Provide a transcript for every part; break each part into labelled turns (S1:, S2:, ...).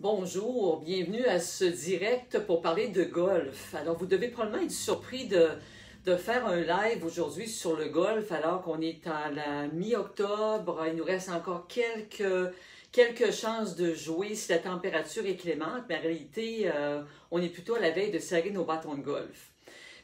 S1: Bonjour, bienvenue à ce direct pour parler de golf. Alors, vous devez probablement être surpris de faire un live aujourd'hui sur le golf alors qu'on est à la mi-octobre. Il nous reste encore quelques chances de jouer si la température est clémente, mais en réalité, on est plutôt à la veille de serrer nos bâtons de golf.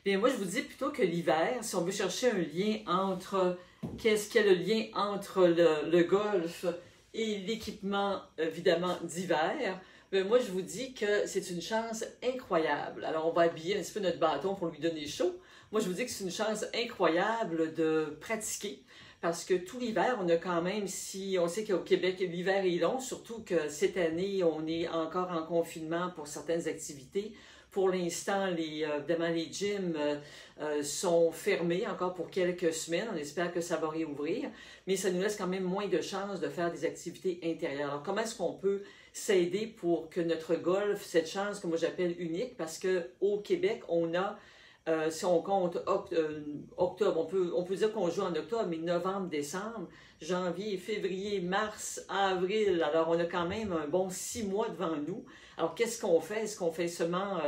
S1: Bien, moi, je vous dis plutôt que l'hiver, si on veut chercher un lien entre, qu'est-ce qu'il y a le lien entre le golf et l'équipement, évidemment, d'hiver, moi, je vous dis que c'est une chance incroyable. Alors, on va habiller un petit peu notre bâton pour lui donner chaud. Moi, je vous dis que c'est une chance incroyable de pratiquer parce que tout l'hiver, on a quand même, si on sait qu'au Québec, l'hiver est long, surtout que cette année, on est encore en confinement pour certaines activités. Pour l'instant, évidemment, les gyms sont fermés encore pour quelques semaines. On espère que ça va réouvrir, mais ça nous laisse quand même moins de chances de faire des activités intérieures. Alors, comment est-ce qu'on peut s'aider pour que notre golf, cette chance que moi j'appelle unique, parce qu'au Québec, on a, si on compte octobre, on peut dire qu'on joue en octobre, mais novembre, décembre, janvier, février, mars, avril, alors on a quand même un bon 6 mois devant nous. Alors qu'est-ce qu'on fait? Est-ce qu'on fait seulement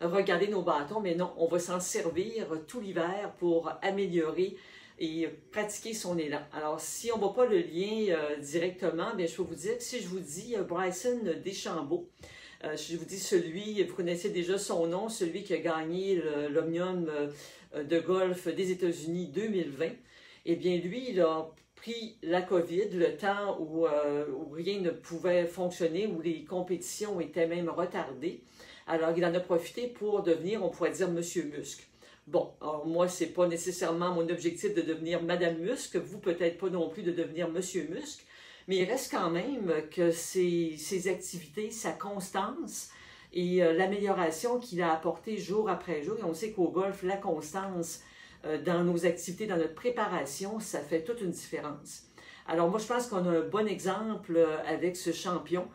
S1: regarder nos bâtons? Mais non, on va s'en servir tout l'hiver pour améliorer et pratiquer son élan. Alors, si on ne voit pas le lien directement, bien, je peux vous dire que si je vous dis Bryson DeChambeau, je vous dis celui, vous connaissez déjà son nom, celui qui a gagné l'Omnium de golf des États-Unis 2020, eh bien, lui, il a pris la COVID, le temps où rien ne pouvait fonctionner, où les compétitions étaient même retardées. Alors, il en a profité pour devenir, on pourrait dire, Monsieur Muscle. Bon, alors moi, ce n'est pas nécessairement mon objectif de devenir Madame Muscle, vous peut-être pas non plus de devenir Monsieur Muscle, mais il reste quand même que ses activités, sa constance et l'amélioration qu'il a apportée jour après jour, et on sait qu'au golf, la constance dans nos activités, dans notre préparation, ça fait toute une différence. Alors moi, je pense qu'on a un bon exemple avec ce champion.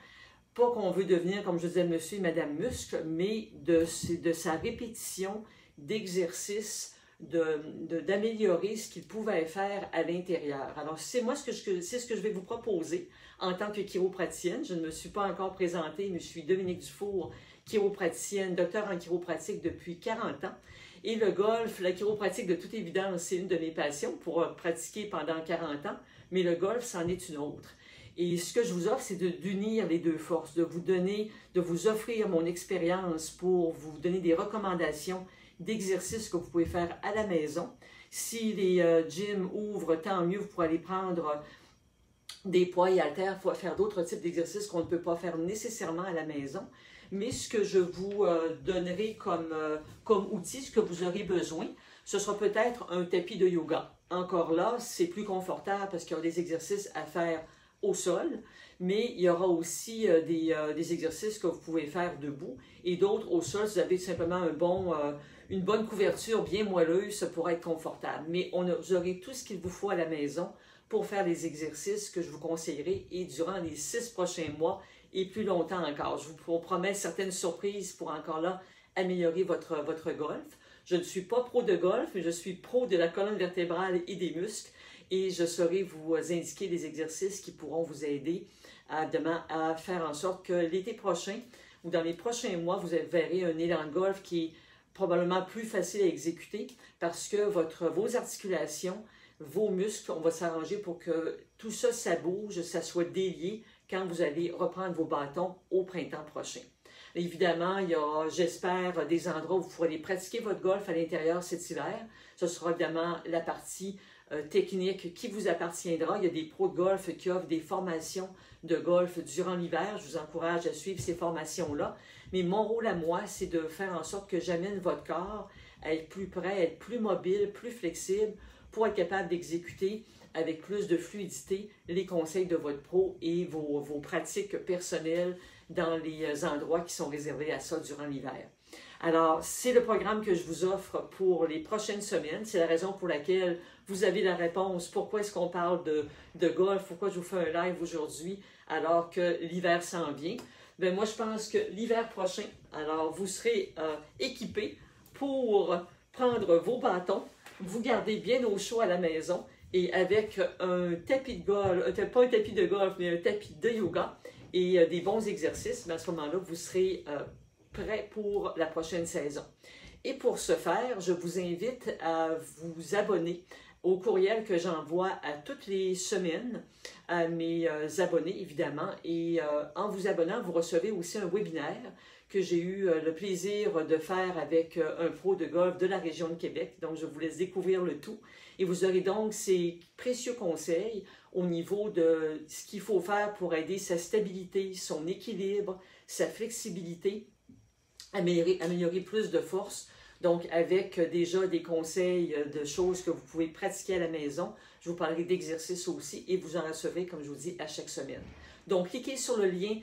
S1: Pas qu'on veut devenir, comme je disais, Monsieur et Madame Muscle, mais de sa répétition d'exercices, d'améliorer ce qu'il pouvait faire à l'intérieur. Alors, c'est ce que je vais vous proposer en tant que chiropraticienne. Je ne me suis pas encore présentée, mais je suis Dominique Dufour, chiropraticienne, docteur en chiropratique depuis 40 ans. Et le golf, la chiropratique, de toute évidence, c'est une de mes passions pour pratiquer pendant 40 ans, mais le golf, c'en est une autre. Et ce que je vous offre, c'est d'unir les deux forces, de vous offrir mon expérience pour vous donner des recommandations d'exercices que vous pouvez faire à la maison. Si les gyms ouvrent, tant mieux, vous pourrez aller prendre des poids et haltères, faire d'autres types d'exercices qu'on ne peut pas faire nécessairement à la maison. Mais ce que je vous donnerai comme outil, ce que vous aurez besoin, ce sera peut-être un tapis de yoga. Encore là, c'est plus confortable parce qu'il y a des exercices à faire au sol, mais il y aura aussi des exercices que vous pouvez faire debout et d'autres au sol si vous avez simplement une bonne couverture bien moelleuse pour être confortable. Mais vous aurez tout ce qu'il vous faut à la maison pour faire les exercices que je vous conseillerai et durant les 6 prochains mois et plus longtemps encore. Je vous promets certaines surprises pour encore là améliorer votre golf. Je ne suis pas pro de golf, mais je suis pro de la colonne vertébrale et des muscles. Et je saurai vous indiquer des exercices qui pourront vous aider à faire en sorte que l'été prochain ou dans les prochains mois, vous verrez un élan de golf qui est probablement plus facile à exécuter parce que vos articulations, vos muscles, on va s'arranger pour que tout ça, ça bouge, ça soit délié quand vous allez reprendre vos bâtons au printemps prochain. Évidemment, il y a, j'espère, des endroits où vous pourrez pratiquer votre golf à l'intérieur cet hiver. Ce sera évidemment la partie technique qui vous appartiendra. Il y a des pros de golf qui offrent des formations de golf durant l'hiver. Je vous encourage à suivre ces formations-là. Mais mon rôle à moi, c'est de faire en sorte que j'amène votre corps à être plus prêt, à être plus mobile, plus flexible pour être capable d'exécuter avec plus de fluidité les conseils de votre pro et vos pratiques personnelles dans les endroits qui sont réservés à ça durant l'hiver. Alors, c'est le programme que je vous offre pour les prochaines semaines. C'est la raison pour laquelle vous avez la réponse. Pourquoi est-ce qu'on parle de golf? Pourquoi je vous fais un live aujourd'hui alors que l'hiver s'en vient? Bien, moi, je pense que l'hiver prochain, alors vous serez équipés pour prendre vos bâtons, vous garder bien au chaud à la maison et avec un tapis de golf, pas un tapis de golf, mais un tapis de yoga, et des bons exercices, mais à ce moment-là, vous serez prêt pour la prochaine saison. Et pour ce faire, je vous invite à vous abonner au courriel que j'envoie à toutes les semaines à mes abonnés, évidemment. Et en vous abonnant, vous recevez aussi un webinaire que j'ai eu le plaisir de faire avec un pro de golf de la région de Québec. Donc, je vous laisse découvrir le tout. Et vous aurez donc ces précieux conseils au niveau de ce qu'il faut faire pour aider sa stabilité, son équilibre, sa flexibilité, améliorer plus de force. Donc, avec déjà des conseils de choses que vous pouvez pratiquer à la maison, je vous parlerai d'exercices aussi et vous en recevrez, comme je vous dis, à chaque semaine. Donc, cliquez sur le lien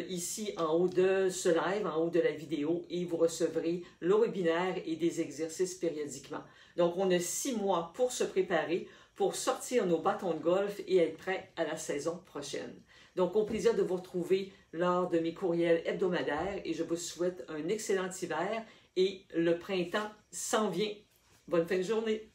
S1: ici en haut de ce live, en haut de la vidéo, et vous recevrez le webinaire et des exercices périodiquement. Donc, on a 6 mois pour se préparer, pour sortir nos bâtons de golf et être prêt à la saison prochaine. Donc, au plaisir de vous retrouver lors de mes courriels hebdomadaires et je vous souhaite un excellent hiver et le printemps s'en vient. Bonne fin de journée!